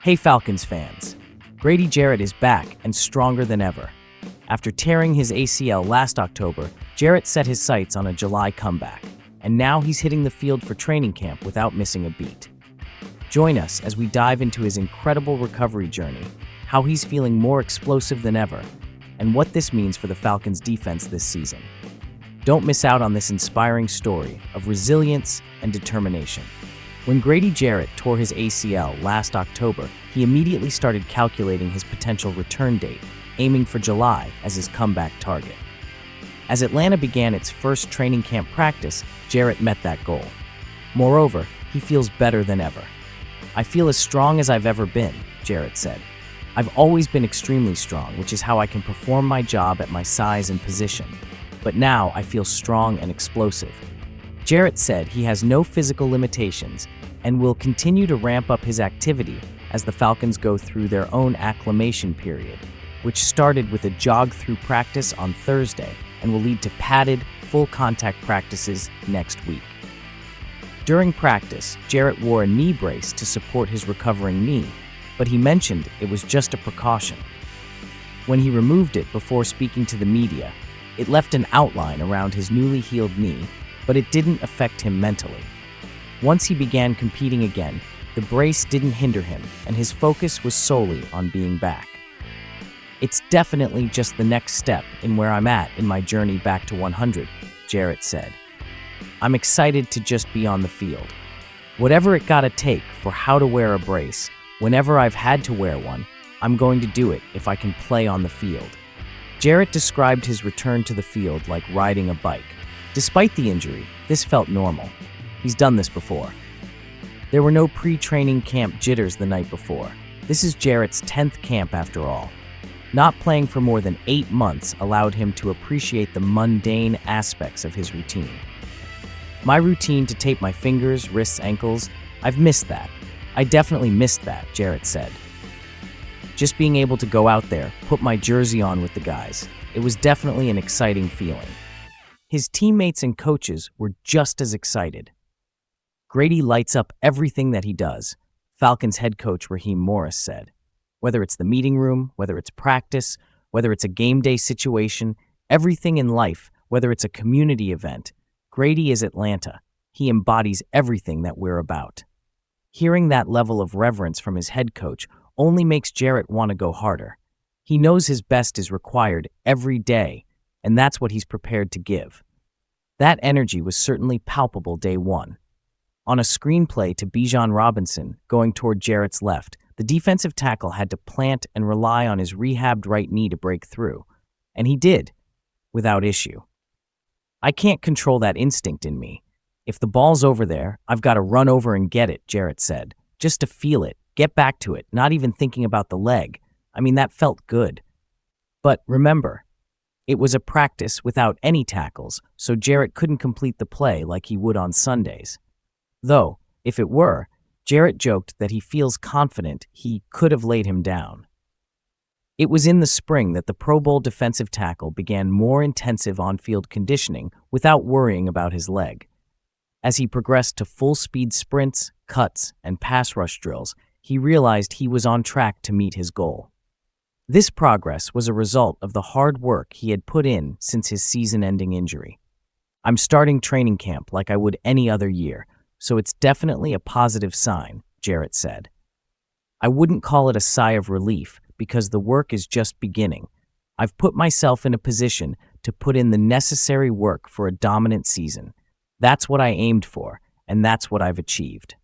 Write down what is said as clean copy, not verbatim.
Hey Falcons fans, Grady Jarrett is back and stronger than ever. After tearing his ACL last October, Jarrett set his sights on a July comeback, and now he's hitting the field for training camp without missing a beat. Join us as we dive into his incredible recovery journey, how he's feeling more explosive than ever, and what this means for the Falcons' defense this season. Don't miss out on this inspiring story of resilience and determination. When Grady Jarrett tore his ACL last October, he immediately started calculating his potential return date, aiming for July as his comeback target. As Atlanta began its first training camp practice, Jarrett met that goal. Moreover, he feels better than ever. "I feel as strong as I've ever been," Jarrett said. "I've always been extremely strong, which is how I can perform my job at my size and position. But now I feel strong and explosive." Jarrett said he has no physical limitations and will continue to ramp up his activity as the Falcons go through their own acclimation period, which started with a jog-through practice on Thursday and will lead to padded, full-contact practices next week. During practice, Jarrett wore a knee brace to support his recovering knee, but he mentioned it was just a precaution. When he removed it before speaking to the media, it left an outline around his newly healed knee, but it didn't affect him mentally. Once he began competing again, the brace didn't hinder him, and his focus was solely on being back. "It's definitely just the next step in where I'm at in my journey back to 100, Jarrett said. "I'm excited to just be on the field. Whatever it gotta take for how to wear a brace, whenever I've had to wear one, I'm going to do it if I can play on the field." Jarrett described his return to the field like riding a bike. Despite the injury, this felt normal. He's done this before. There were no pre-training camp jitters the night before. This is Jarrett's 10th camp after all. Not playing for more than 8 months allowed him to appreciate the mundane aspects of his routine. "My routine to tape my fingers, wrists, ankles, I've missed that. I definitely missed that," Jarrett said. "Just being able to go out there, put my jersey on with the guys, it was definitely an exciting feeling." His teammates and coaches were just as excited. "Grady lights up everything that he does," Falcons head coach Raheem Morris said. "Whether it's the meeting room, whether it's practice, whether it's a game day situation, everything in life, whether it's a community event, Grady is Atlanta. He embodies everything that we're about." Hearing that level of reverence from his head coach only makes Jarrett want to go harder. He knows his best is required every day, and that's what he's prepared to give. That energy was certainly palpable day one. On a screenplay to Bijan Robinson going toward Jarrett's left, the defensive tackle had to plant and rely on his rehabbed right knee to break through, and he did, without issue. "I can't control that instinct in me. If the ball's over there, I've got to run over and get it," Jarrett said. "Just to feel it, get back to it, not even thinking about the leg. I mean, that felt good." But remember, it was a practice without any tackles, so Jarrett couldn't complete the play like he would on Sundays. Though, if it were, Jarrett joked that he feels confident he could have laid him down. It was in the spring that the Pro Bowl defensive tackle began more intensive on-field conditioning without worrying about his leg. As he progressed to full-speed sprints, cuts, and pass rush drills, he realized he was on track to meet his goal. This progress was a result of the hard work he had put in since his season-ending injury. "I'm starting training camp like I would any other year, so it's definitely a positive sign," Jarrett said. "I wouldn't call it a sigh of relief because the work is just beginning. I've put myself in a position to put in the necessary work for a dominant season. That's what I aimed for, and that's what I've achieved."